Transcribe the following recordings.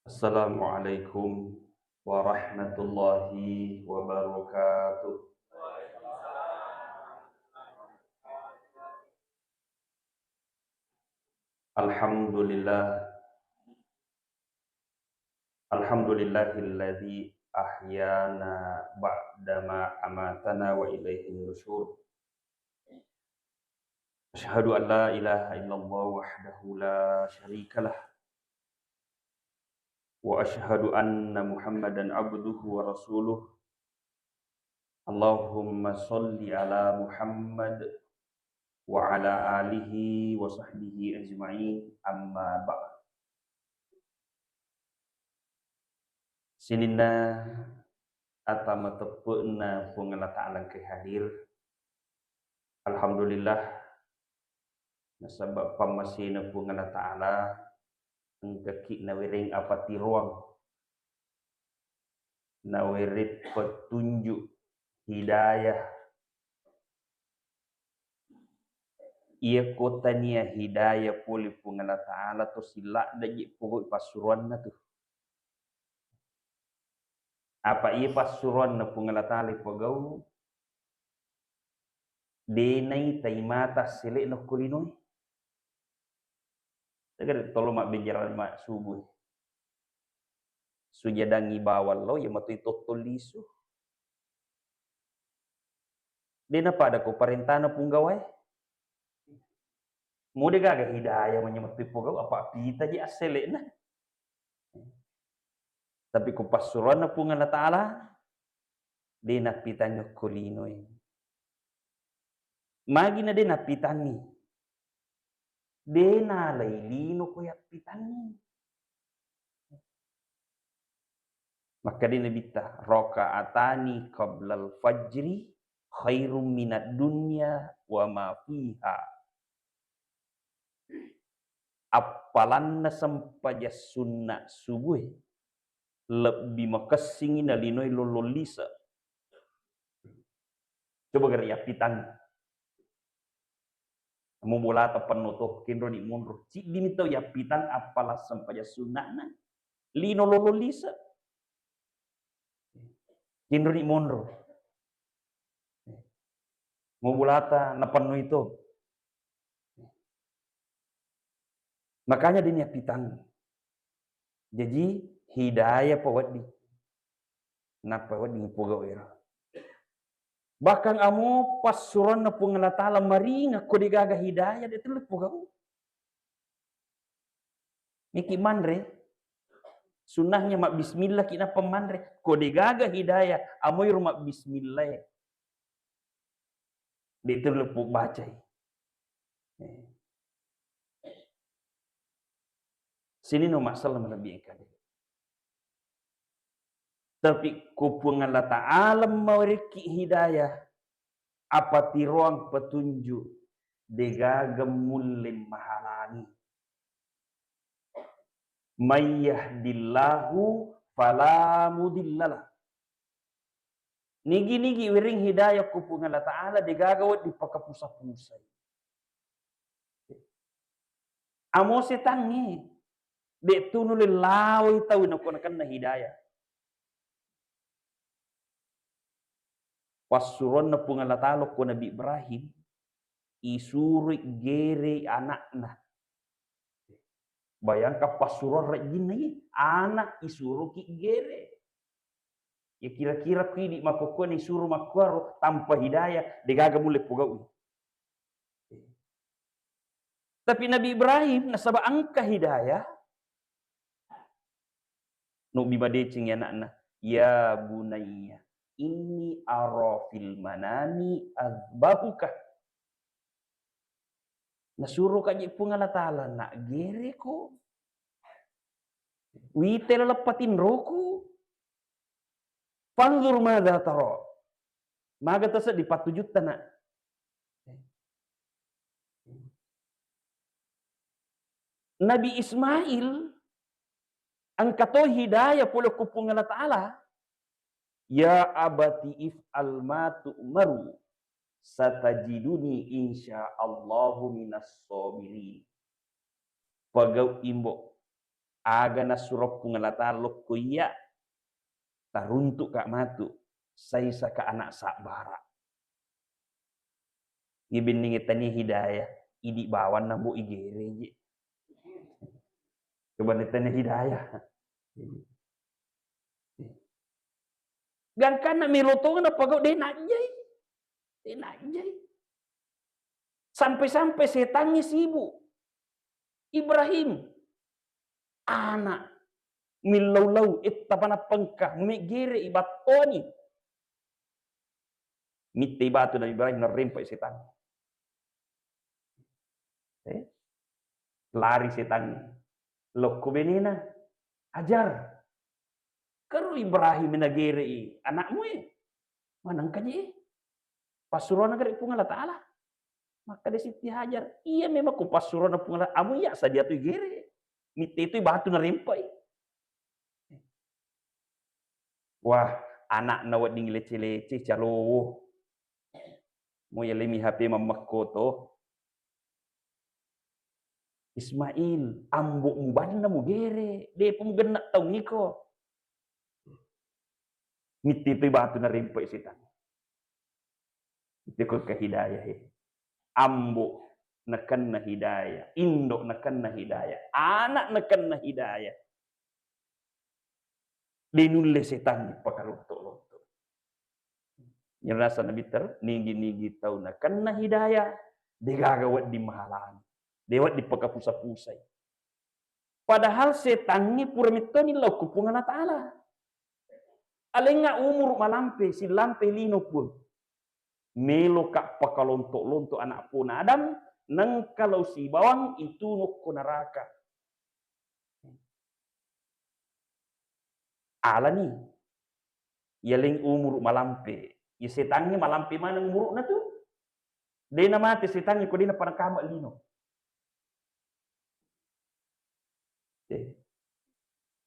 Assalamualaikum warahmatullahi wabarakatuh. Alhamdulillah, alhamdulillahilladzi ahyana ba'dama amatana wa ilaihi nusyur. Asyhadu an la ilaha illallah wahdahu la syarikalah wa asyhadu anna Muhammadan abduhu wa rasuluh. Allahumma shalli ala Muhammad wa ala alihi wa sahbihi ajma'in, amma ba'd. Sinina atama tepuna pungala ta'ala ke hadir. Alhamdulillah nasabab pamasina pungala ta'ala engkaki nawiring apati ruang nawirit petunjuk hidayah ia kotania hidayah puli pungala ta'ala tu silak daji pokok pasuruan na tu. Apa ia pasuruan na pungala ta'ala pagau denai taimata silik na kulinoi. Tegar tolo mak bicara mak subuh. Sujadangi bawal lo ya matu itu tulisu. Dena pada ko parentana punggawai. Mude gaga hidayah menyemati pugau apa pita ji asele na. Tapi ko pasuruan na pungala ta'ala dena pitanya kulinoi. Magi na dena pitani. Dena lailino ko ya pitani. Maka dina bita rakaatani qablal fajri khairum minad dunya wa ma fiha. Apalanna sampaja sunnah subuh lebih makasingin alinoi lololisa. Coba gari apitan. Mumulata penutup kindro di mundur. Cik dimito yapitan apalah sampaja sunnahna lino lololisa. Kindro di mundur. Mumulata na penuh itu. Makanya dia pitang. Jadi hidayah pawadi. Napa wadi pugawira. Bahkan amo pasuran na pungala ta'ala maringa ko digaga hidayah dia tu pugaw. Miki manre sunnahnya mak bismillah kina pemanre ko digaga hidayah amoy mak bismillah. Dia tu lepuk baca. Sini no masalah lebih kali. Tapi kupungan la ta'ala mawariki hidayah apa tiruang petunjuk degagam mulim mahalani. Mayyahdillahu fala mudillalah. Nigi-nigi wiring hidayah kupungan la ta'ala degagawat di pakapusa-pusai. Amo setangi dek tunulil lawi tahu nakunakan na hidayah. Pasuron na pungala ta'ala ko Nabi Ibrahim isuri gere anakna. Bayangkan pasuron rajin lagi anak isuru ki gere. Ya kira-kira kini makoko ni suruh makwaro tanpa hidayah degaga mulai pugau. Tapi Nabi Ibrahim nasaba angka hidayah no bibadecing ya anakna ya bunayya inni ara fil manami azbahuka. Nasuruh kaji pungala ta'ala nak gere ko. Witel lepatin roku. Panzur madza tara. Maga tasa di 4 juta nak. Nabi Ismail angkato hidayah pula kupungala ta'ala. Ya abati if'al ma tu'maru satajiduni insyaallahu minas sabirin. Pagau imbo aga na surop pungalatalo kuya taruntuk kak matu saisa ka anak sakbara gibiningi tani hidayah idi bawan nambu igere coba tani hidayah gangkan na milotong na pagaw de najay sampai-sampai setannya sibuk Ibrahim anak milaulau ittapana pengkah megere ibatoni mitti batu Nabi Ibrahim nerempai setan lari setan lokku benina ajar karu Ibrahim nagere anakmu manang kaje pasuruan negeri pungal ta'ala maka di Siti Hajar iya memang ku pasuruan pungal amu ya sadia tu gere mitti itu batu nerempai wah anak nawat ding lece-lece calo mo yalemi HP mamakkoto Ismail ambok mu banna mu gere de pum genak tau ngiko mitti itu batu nerempai setan itu ke hidayah ambok nekan na hidayah indok nekan na hidayah anak nekan na hidayah dinulle setan pakalonto-lonto yang rasa nabi ter nigi-nigi tau nekan na hidayah digagawat di mahalan dewat di pakapusa-pusai padahal setan ni pura mitoni lau kupungan ta'ala alenga umur malampe si lampe lino pun melo kak pakalonto-lonto anak pun Adam nang kalau si bawang itu nukku neraka ala nih yaling umur malampe ya setannya malampe mana umur na tu dia mati setannya ko dia parang kama lino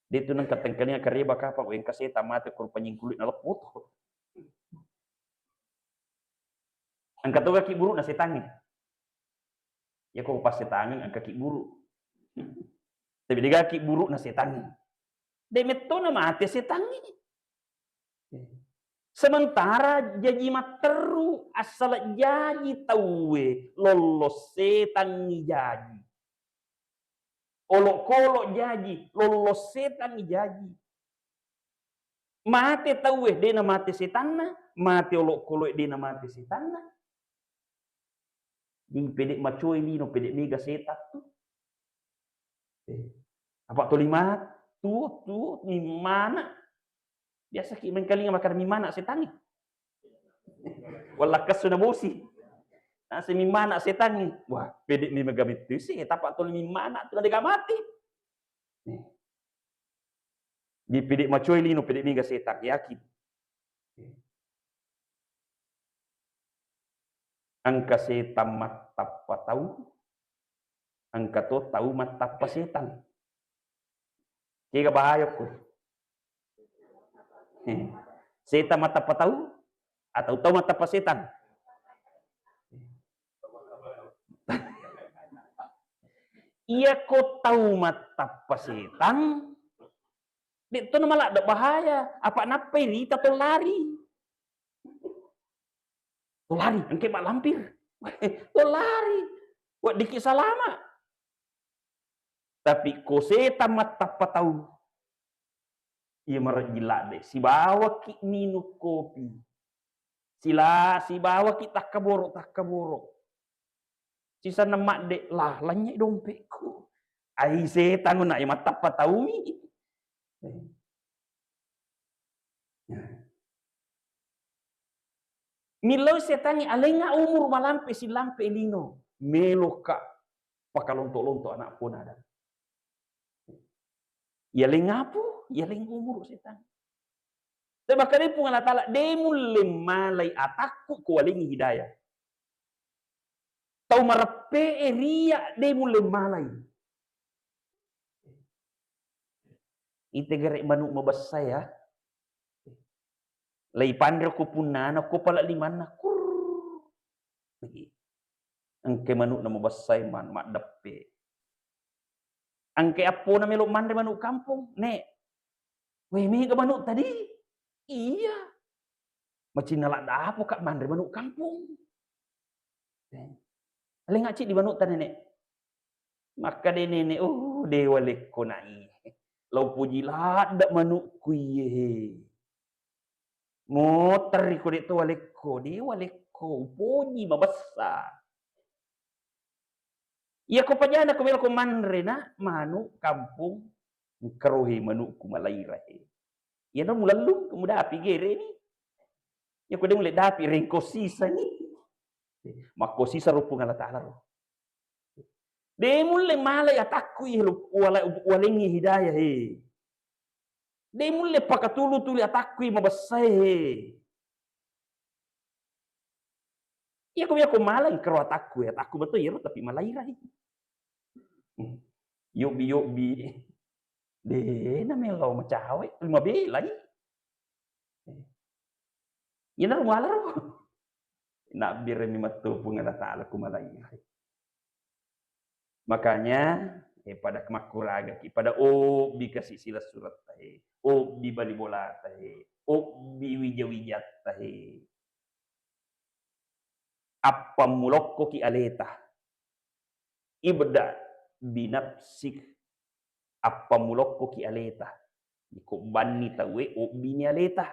dia tu nang katengkanya kariba kapa ko yang kaseta mati ko panyingkulit na lepot ang katuga ki buru na setannya ya kok pas setangan ang kaki buru tapi dia kaki buru na setannya demetto na mati setannya sementara jaji materu asal jaji tawe lolos setan jaji olok-kolok jaji lolos setan jaji mati tawe dia na mati setanna mati olok-kolok dia na mati setanna di pedek macoi lino pedek mega setat tu apa tu lima tu ni mana biasa ki mengkalinga makar mi mana setan ni wala kasuna bosi na si mi mana setan ni wah pedek mi megamit tu si tapak tu mi mana tu ada mati di pedek macoi lino pedek mega setan yakin angka setan matapa tahu angka to tahu matapa setan kira bahaya ko setan matapa tahu atau tahu matapa setan iya ko tahu matapa setan itu malah ada bahaya apa napai rita to lari engke mak lampir to lari buat dikit salama tapi ko setan matapa tahu ia marajila deh si bawa ki minum kopi sila si bawa ki tak kaboro sisa nemak dek lah lanyai dompetku ai setan nak matapa tahu mi Milau setan ni alenga umur malampe si lampe lino meloka pakalonto-lonto anak pun ada. Ya lengapu, ya leng umur setan. Sebab kali pun Allah Taala demul lemalai atakku kualingi hidayah. Tau marape ria demul lemalai. Ite gerek manuk mabasaya. Lai pandra ko punana ko pala limana kur. Engke manuk na mabasay man mak dappe. Angke apo na melok mandre manuk kampung. Nek. Weh mi ke manuk tadi? Iya. Macam nalak dah apa kak mandre manuk kampung. Aleng acik di manuk tadi nek. Maka de nenek, oh dewa lekko nai. Lau puji ladak manuk kuye. Motor iko dek tua lekko, dewa lekko, puji mabasa. Iya ko pajana ko melo ko manre na manuk kampung kerohi manukku malairahe. Iya no mulalum kemuda api gere ni. Ya ko de mulai dapi rengko sisa ni. Mako sisa rupung Allah Ta'ala ro. De mulai malai atakku ihlu walengi hidayah he. De mulai pakatulu tuli atakku mabasai he. Iya ko malai kero atakku ya, atakku betul ya tapi malairahe. Yobi. De na melo macawe 15 lagi. Ina wala ro. Nabir ni matu Allah Ta'ala kumalairahe. Makanya pada kemakuraga pada obi kasih sila surat tahe, obi bali bola tahe, obi wija tahe. Apa mulokko ki aleta. Ibda binafsik apa mulokko ki aleta. Iko bani tawe obi ni aleta.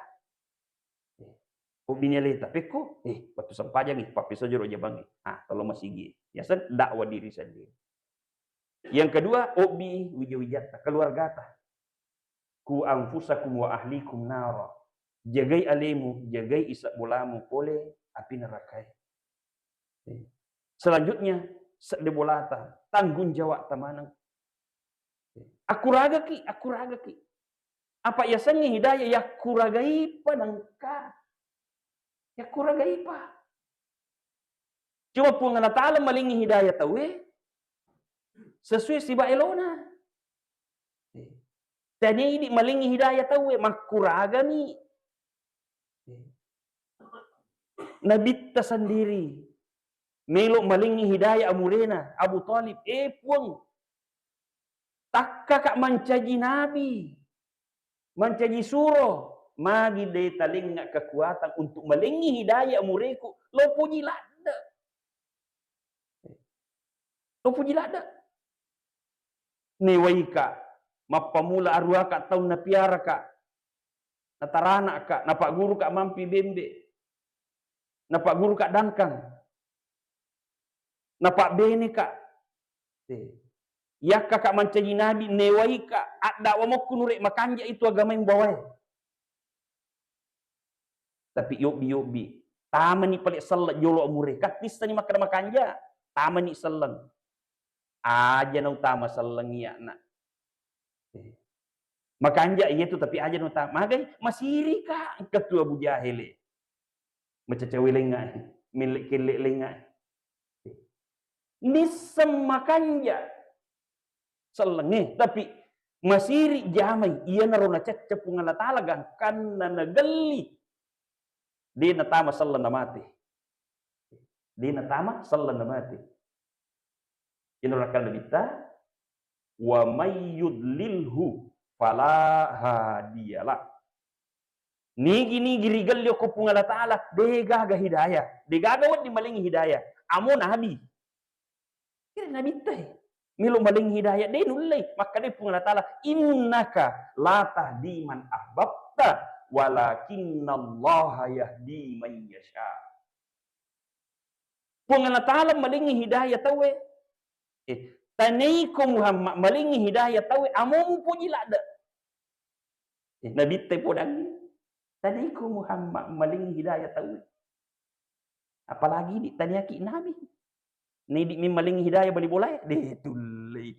Obi ni aleta peko batu sampaja ni papi saja roja bangi. Tolong masih gi. Ya sen dakwah diri sendiri. Yang kedua, obi wija-wijata, keluargata. Ku anfusakum wa ahlikum nara. Jagai alimu, jagai isak bolamu, pole api neraka. Selanjutnya, sedebolata, tanggung jawab tamanang. Aku raga ki. Apa ya sangi hidayah ya kuragai pa nangka. Ya kuragai pa. Cuma pun Allah Ta'ala malingi hidayah tawe. Sesuai si Elona. Tadi ini malingi hidayah tahu makuraga ni. Nabi ta sendiri. Melo malingi hidayah amurena Abu Talib puang. Takka kak mancaji nabi. Mancaji suro. Magi de talinga kekuatan untuk malingi hidayah amureku. Lo puji lada. Newai ka, mapamula arwah ka tahu na piara ka, natarana ka, napak guru ka mampi bembe, napak guru ka dangkang, napak bene ka, yakka ka mancaji nabi, newai ka, ada wamokku nurek makanja itu agama yang bawah. Tapi yobi, taman ni pelik salat jolo amure, katis tani makan makanja, taman ni salang. Aja na utama salangia na. Makanja iya tu tapi aja na utama. Magay masiri ka ketua bujahile. Macacawi lenga, milik kelek lenga. Nisem makanja salangi tapi masiri jamai iya na rona cecep Allah Ta'ala kan na nagali. Di natama salan na mati. Inurakan lebita wa mayyudlilhu fala hadiyalah. Nigi rigal yo ko pung Allah Ta'ala degaga hidayah. Degaga wad di maling hidayah. Amo nabi. Kira nabi teh. Milo maling hidayah de nulai. Maka de pung Allah Ta'ala innaka la tahdi man ahbabta walakinnallaha yahdi man yasha. Pung Allah Ta'ala maling hidayah tawe. Tanai ko Muhammad malingi hidayah tahu amu puji lada. Nabi te podang. Tanai ko Muhammad malingi hidayah tahu. Apalagi di taniaki Nabi. Ni di malingi hidayah bali boleh deh tulai.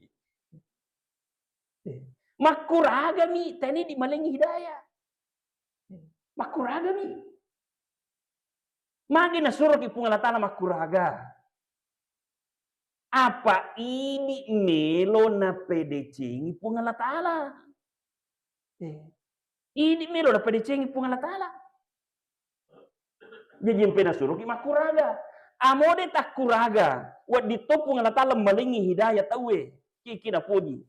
Makuraga mi tani di malingi hidayah. Makuraga mi. Magi na suruh ki pung Allah Ta'ala makuraga. Apa ini melo na pedecengi pung Allah Ta'ala. Ini melo na pedecengi pung Allah Ta'ala. Jadi yang pena suruh ki makuraga. Amode tak kuraga. Wad ditopung Allah Ta'ala malingi hidayah tawe. Kiki na puji.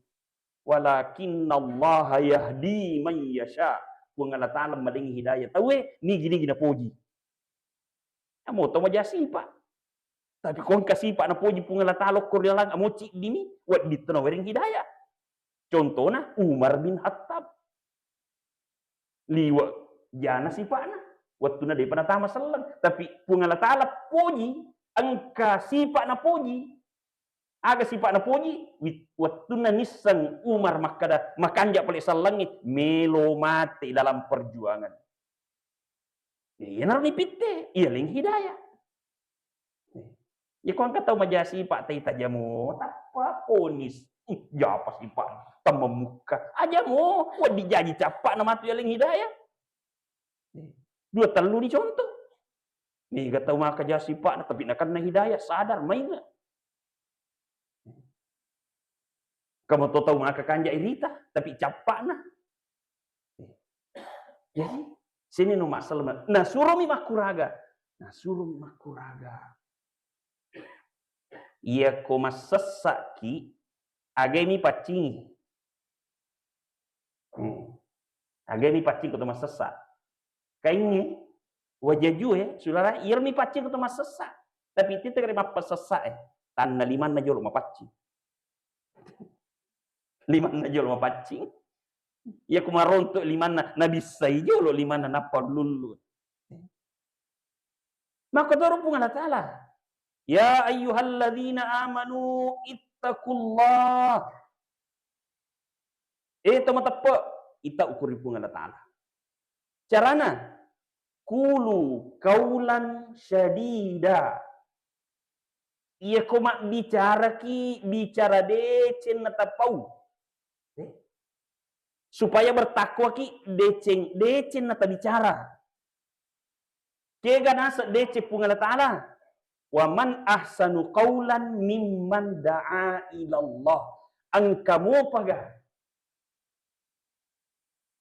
Walakinallaha yahdi man yasha. Pung Allah Ta'ala maling hidayah. Tahu ni gini na poji. Amo to majasi pak. Tapi kung kasipa na poji pung Allah Ta'ala ko lang amo cik dini wat ditna wering hidayah. Contohnya Umar bin Khattab. Liwa jana sipana. Waktu na daripada tama selang. Tapi pung Allah Ta'ala poji. Angka sipa na poji. Aga sipa na poji. Waktu na nisan Umar makanja palik selang melo mati dalam perjuangan. Ia naruh ni pitte. Ia ling hidayah. Ya kau angkat tahu majasi pak tai tajamu. Apa ponis. Ya apa sih pak. Tamamuka. Aja mo. Wad dijaji capak nama tu yang hidayah. Dua telu dicontoh. Ni kata maka jasi pak tapi nak kena hidayah sadar main. Kamu tahu maka kanja irita tapi capak nah. Jadi sini no masalah. Nah suruh mi makuraga. Ia koma sesaki agami pacing. Agami pacing kau mas sesak. Kainnya wajah jue, saudara, ia mi pacing kau mas sesak. Tapi itu terima pesesak Tanah liman na jolo mapacing. Liman na jolo mapacing. Ia kumarontok liman na bisay jolo liman na napalulun. Maka dorong pun Allah Ta'ala. Ya ayyuhalladzina amanu ittaqullah. Teman-teman, kita ukuri pun Allah Ta'ala. Carana kulu kaulan syadida. Ia koma bicara decen natapau. Supaya bertakwa ki decen nata bicara. Kega nasa dece pun Allah Ta'ala. Wa man ahsanu qawlan mimman da'a ilallah. Angkamu paga.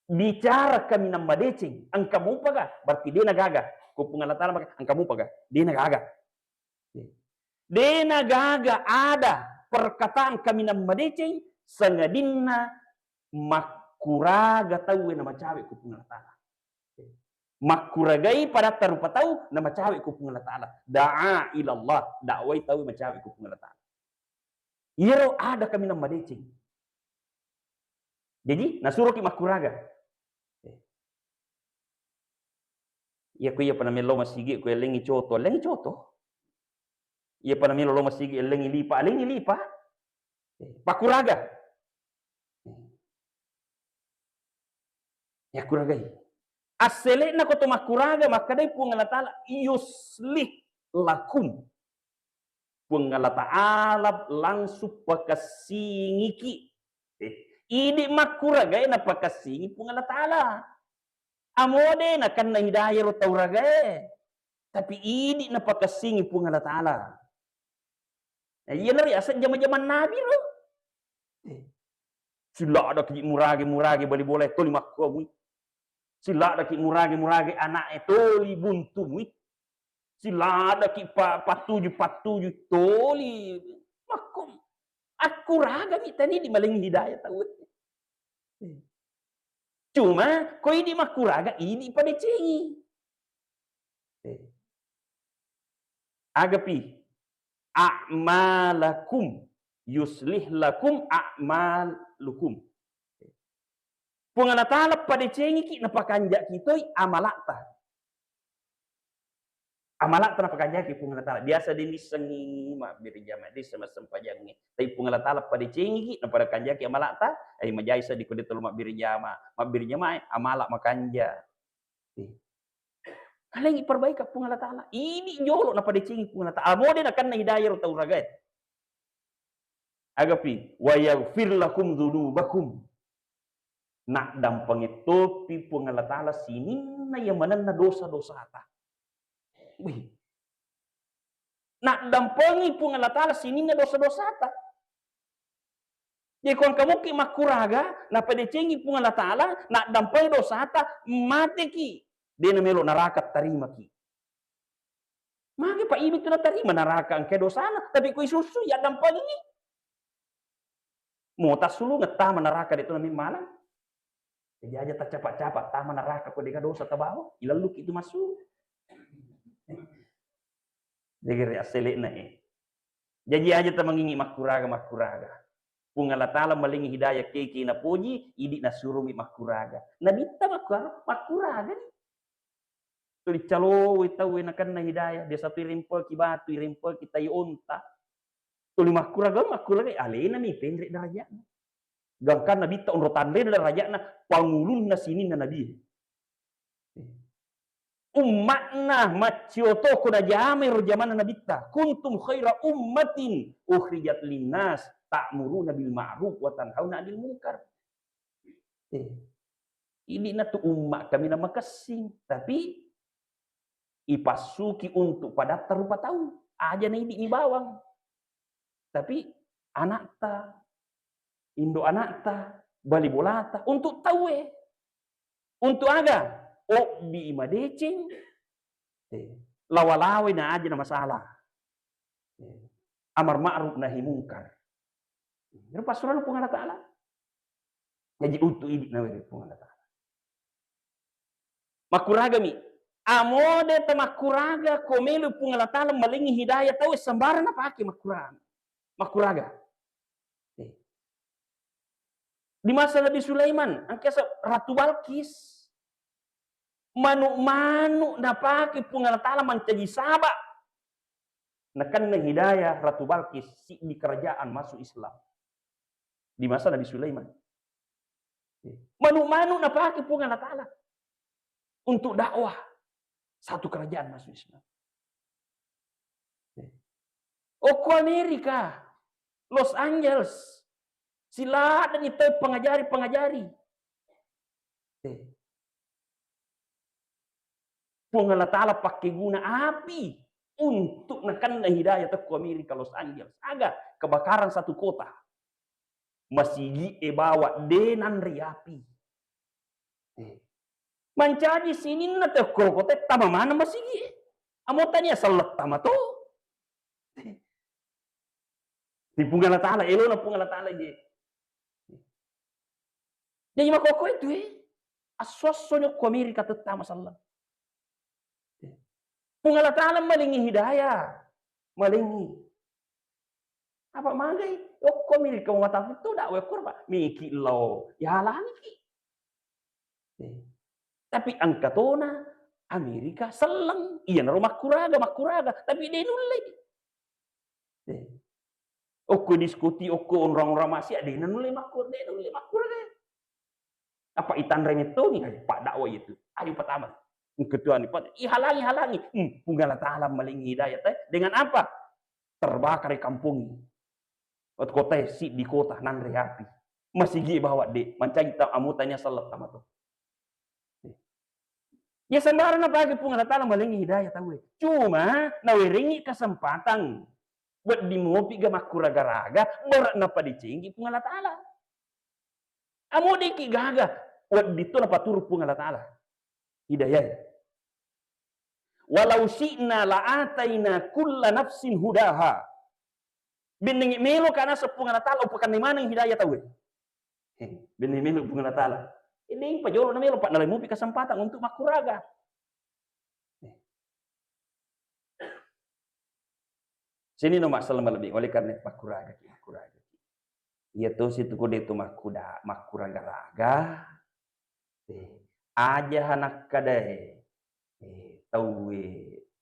Bicara kami nama decing. Angkamu paga. Berarti dia nagaga. Kupung Allah Ta'ala paga. Angkamu paga. Dia nagaga. Dia nagaga ada perkataan kami nama decing. Sengadina makuraga tahu nama cawe kupung Allah Ta'ala. Makuragai pada tarupa tahu nama cawe kupung Allah Ta'ala. Da'a ilallah. Dakwai tahu nama cawe kupung Allah Ta'ala. Iro ada kami nama decing. Jadi nasuruh ki makuraga. Ia ku ia pernah melo masigi ku lengi coto. Ia pernah melo masigi lengi lipa. Pakuraga. Ya kuragai. Asele na ko to makuraga makadai pung Allah Ta'ala yuslih lakum. Pung Allah Ta'ala langsung pakasingiki. Ini makuraga na pakasingi pung Allah Ta'ala. Amode na kan na hidayah ro tauraga. Tapi ini na pakasingi pung Allah Ta'ala. Iya nari asal zaman-zaman Nabi ro. Sila ada ki murage boleh toli makko. Sila ada ki murage anak toli buntu. Sila ada ki patuju toli makom. Aku raga mitani di maling hidayah tahu. Cuma kau ini makuraga ini pada cengi. Agapi a'malakum yuslih lakum a'malukum. Pung Allah Ta'ala pada cengi ki napakanja kitoi amalata. Amalata napakanja ki pung Allah Ta'ala. Biasa dinisengi mak birjama di sama sempajangnya. Tapi pung Allah Ta'ala pada cengi ki napakanja ki amalata. Ai majaisa di kode tolu mak birjama. Mak birjama amalak makanja. Kalian perbaiki pung Allah Ta'ala. Ini jolo napaka cengi pung Allah Ta'ala. Mode nak na hidayah tau raga. Agapi wa yaghfir lakum dzunubakum. Nak dampangi topi pung Allah Ta'ala sini na yang mana na dosa-dosa ata. Wih. Nak dampangi pung Allah Ta'ala sini na dosa-dosa ata. Jadi kalau kamu ki makuraga na pada cengi pung Allah Ta'ala nak dampangi dosa ata mati ki. Dia namelo neraka terima ki. Maka pak ibu tu terima neraka angke dosa na tapi kui susu ya dampangi. Mau tas sulu ngetama neraka itu namin malam. Jadi aja tak capak-capak tama neraka ko deka dosa tabawa. Ilaluk itu masuk. Jadi asli na Jadi aja ta mangingi makuraga. Pungala tala malingi hidayah keki na puji, idi na surumi makuraga. Nabita makuraga ni. Tuli calo tahu enakan na hidayah. Dia satu rimpel ki batu, rimpel kita unta. Tuli makuraga alena mi pendek darajat. Gangkan nabi ta unrotan le darajat na pangulun na sini na nabi. Ummatna macioto kuna jame ro zaman nabi ta. Kuntum khaira ummatin ukhrijat linnas ta'muruna bil ma'ruf wa tanhauna 'anil munkar. Ini na tu ummat kami nama kasing, tapi ipasuki untuk pada terupa tahu aja na ini bawang. Tapi anak ta Indo anak ta, bali bolata untuk tahu untuk aga bi madecing lawalawe na aja na masalah amar ma'ruf nahi mungkar. Pero pasuran po nga ta'ala. Jadi untuk ini na po nga ta'ala. Makuraga mi. Amode ta makuraga komelo po nga ta'ala malingi hidayah tahu sambara na pake makuraga. Di masa Nabi Sulaiman, ang kesa Ratu Balkis, manu-manu na pake pungalatala mancaji saba. Nakan na hidayah Ratu Balkis si di kerajaan masuk Islam. Di masa Nabi Sulaiman. Manu-manu na pake pungalatala untuk dakwah satu kerajaan masuk Islam. Oko Amerika, Los Angeles, sila dan itu pengajari. Pungala ta'ala pakai guna api untuk nakan na hidayah ke Amerika Los Angeles. Aga kebakaran satu kota. Masigi bawa denan riapi. Mancaji sini na te kota tama mana masigi. Amotanya salat tama to. Di pungala ta'ala elo na pungala ta'ala je. Jadi makoko itu asosonyo ko Amerika tetama sallam. Pungala ta'ala malingi hidayah. Malingi. Apa mangai? Ko Amerika mo matang itu dak we kurba. Miki lo. Ya halangi ki. Tapi angkatona Amerika selang. Iya na makuraga. Tapi dia nulay. Oko diskuti, oko orang-orang masih ada yang nulay makuraga. Apa itan remito nih Pak dakwah itu. Ayo pertama. Ketua nih Pak, halangi. Punggala ta'ala malingi hidayah dengan apa? Terbakar di kampung. Kota si di kota nan reapi. Masih gi bawa de, mancagi ta amutanya salat sama tuh. Ya sembarang apa lagi punggala ta'ala malingi hidayah tahu. Cuma naweringi kesempatan buat dimopi ga makuraga-raga, berat napa dicinggi punggala ta'ala. Amo deki gaga wadito na paturo pungala ta'ala hidayah. Walau syi'na la'ataina kulla nafsin hudaha. Biningi melo kana sa pungala ta'ala upakan ni manang hidayah tahu. Biningi melo pungala ta'ala. Ini pajolo na melo pak nalay mo kesempatan untuk makuraga. Sini no masalah lebih oleh karena makuraga. Iya tuh situ kode itu makuraga-raga. Aja hanak kadai. Tahu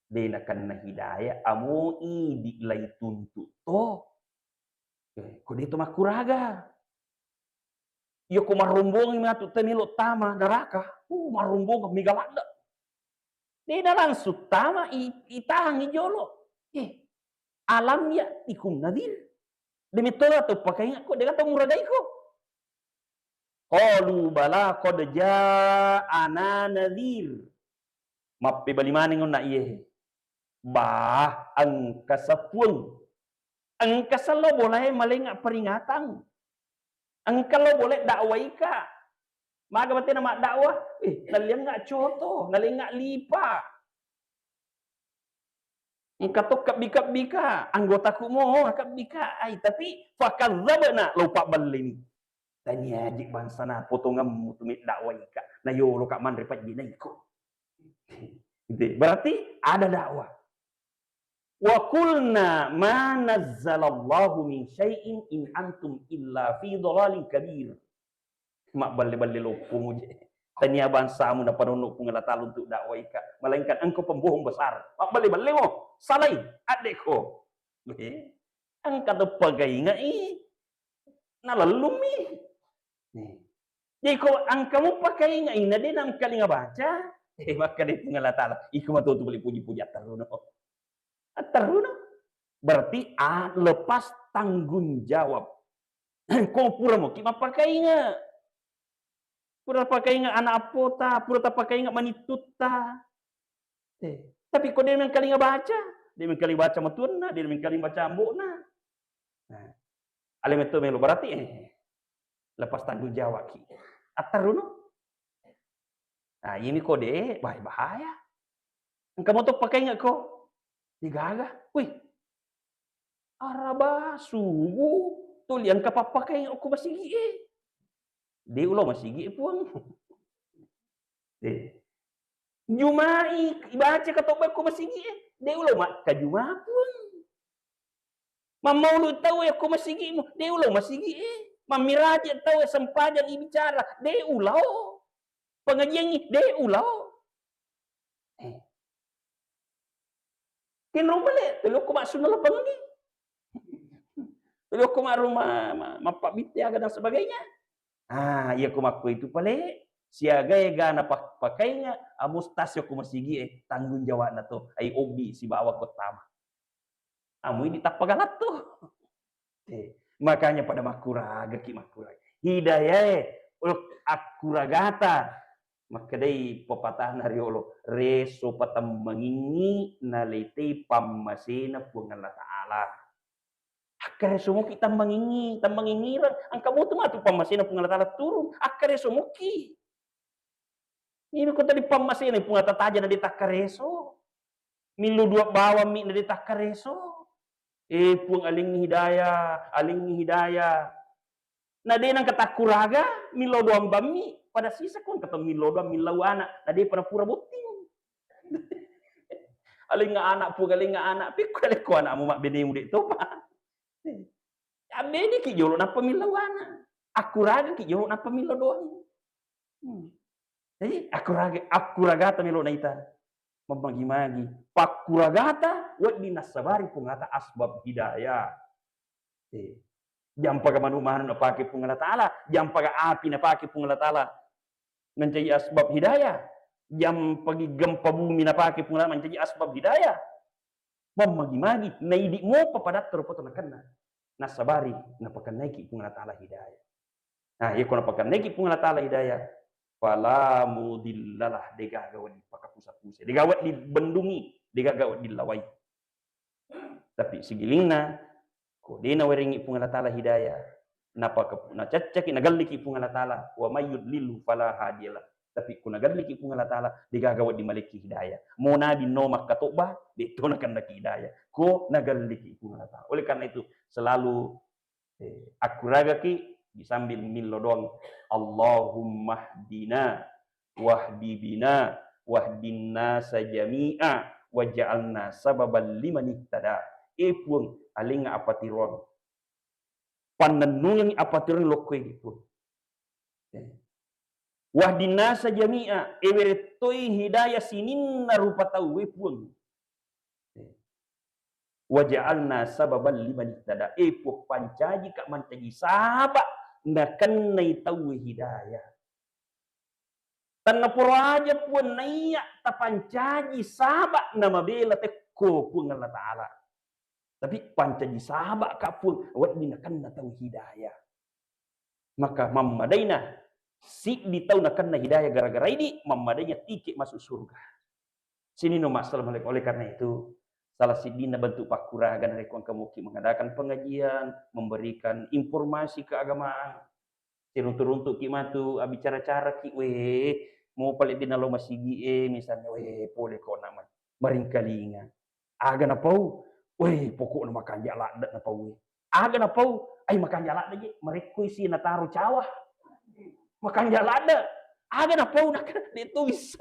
de nakan na hidayah amo di lay tuntu to. Kode itu makuraga. Iyo ko marumbong nga tanilo tama neraka. Marumbong migalanda. Di dalam sutama itahang ijolo. Alam ya ikum nadir. Demi tola tu pakai aku dia kata muradai ko. Qalu bala qad ja'ana nadhir. Mappe bali maning na iye. Bah ang kasapun. Ang kasalo boleh malinga peringatan. Ang kalau boleh dakwai ka. Maga bate nama dakwah. Naliang nga choto, naliang nga lipa. Engkau kap bika anggotaku mo kap bika ai tapi fakadzabna lupa balini. Tanya adik bangsa na potongan mutumit dakwah ika. Na yo lo kak mandri pat bina iko. Berarti ada dakwah. Wa qulna ma nazzalallahu min syai'in in antum illa fi dhalalin kabir. Mak balle-balle lo pumuje. Tania bangsamu na panunuk pengelatan untuk dakwah ika. Melainkan engkau pembohong besar. Mak balle-balle mo. Salai adekko. Angka tu pagai ngai. Nalalumi. Jadi kalau angkamu pakai ngai na din ang kali nga baca. Maka di pengelatan. Iku matu tu boleh puji-puji ataruno. Ataruno. Berarti lepas tanggung jawab. Kau pura mo kima pakai nga. Pura pakai nga anak apota, pura tak pakai nga manituta. Tapi kau dia memang kali nga baca, dia memang kali baca matuna, dia memang kali baca ambona. Nah, alim itu melu berarti lepas tanggung jawab ki. Ataruno. Nah, ini kode bahaya. Kamu tuh pakai nga kau? Digaga. Wih. Araba subuh. Tulian kapapakai nga aku masih di ulo masigi puang. Jumai ibaca katoba ko masigi. Di ulo mak kajuma puang. Mamaulo tahu ya ko masigi mo. Di ulo masigi. Mamiraja tahu ya sempadan ibicara. Di ulo. Pengajian ni di ulo. Kinro balik. Tulo ko maksud na lapang ni. Tulo ko maruma mapabitiaga dan sebagainya. Iya kumaku itu pale siaga ya gana pakainya amustasyo kumasigi tanggung jawab na to ay obi si bawa kotama. Amu ini tak pagalat tuh. Makanya pada makuraga ki makuraga. Hidayah akuragata. Maka day papatahan hariolo reso patam mangingi nalite pamasina pungan ta'ala. Akare sumuki tambang ingiran. Ang kamu tu matu pamasina pengalatala turun. Akare sumuki. Ini ko tadi pamasina pengatataja na ditakareso. Milu dua bawa mi na ditakareso. Pung aling hidayah. Na di nang katakuraga milo doang bami pada sisa kon kata milo doang milawana. Na di pada pura buting. Aling nga anak pikale ko anak mo mak binimu di to pa. Abedi ki jolo na pamilawana. Akuraga ki jolo na pamilo doang. Jadi akuragata milo na ita. Mamagi-magi. Pakuragata wat dinasabari pungata asbab hidayah. Jam paga manu-manu na pake pungala ta'ala. Jam paga api na pake pungala ta'ala. Mencari asbab hidayah. Jam pagi gempa bumi na pake pungala mencari asbab hidayah. Mamagi-magi. Naidik mo papadat terupoto na kana. Nasabari napakan naiki pungala ta'ala hidayah. Nah, iya ko napakan naiki pungala ta'ala hidayah. Fala mudillalah digagawat di pakapusat-pusat. Digawat di bendungi, digagawat di lawai. Tapi sigilingna ko di na weringi pungala ta'ala hidayah. Nacacaki nagaliki pungala ta'ala wa mayyudlilhu fala hadiyalah. Tapi kung nagaliki pungala ta'ala digagawat di maliki hidayah. Mo nabi no makatoba dito na kandaki hidayah. Ko nagaliki pungala ta'ala. Oleh karena itu selalu akuragaki disambil milo doang. Allahumma hdina wahdi bina wahdin nasa jami'a waj'alna sababan liman ihtada. Pun aling apatiron. Panenungan apatiron lokoi pun. Wahdin nasa jami'a eweretoi hidayah sinin narupa tahu pun. Waj'alna sababan liman ihtada. Pun pancaji kak mancaji sahabat nakan nai tahu hidayah. Tanah puraja pun naiya tapancaji sahabat nama bela teko pun Allah Ta'ala. Tapi pancaji sahabat kak pun wat binakan na tahu hidayah. Maka mamadaina si di tahu nakan na hidayah gara-gara ini mamadainya tiket masuk surga. Sini no masalah oleh karena itu salah sidina bentuk pakuragan dari kamu mengadakan pengajian, memberikan informasi keagamaan. Tiruntuk-runtuk ki matu bicara-cara ki mau paling dina lo masigi misalnya boleh kau nama maringkalinga. Aga na pau, weh pokok na makan jalak na pau. Aga na pau, ay makan jalak na mereka isi na taruh cawah. Makan jalak na. Aga na pau na dituis.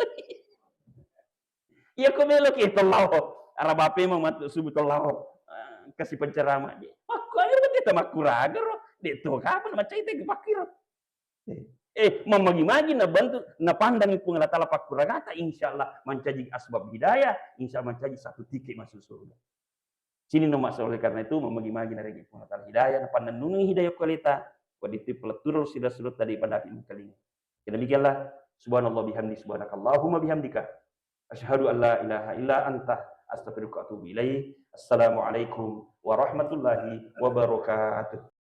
Iya ko melok ito lao. Arabape mang matu subuh lao. Kasih penceramah dia. Aku air kita makuraga ro. Dito kapan macam itu pakir. Memagi-magi na bantu na pandang pun Allah Taala pakuragata insyaallah mencaji asbab hidayah, insyaallah mencaji satu titik masuk surga. Sini no masuk oleh karena itu memagi-magi na regi pun Allah Taala hidayah na pandang nunung hidayah kualita, waditi pelatur sudah surut tadi pada ilmu kalinya. Demikianlah subhanallah bihamdi subhanakallahumma bihamdika asyhadu an la ilaha illa anta astaghfiruka wa atubu ilaik. Assalamualaikum warahmatullahi wabarakatuh.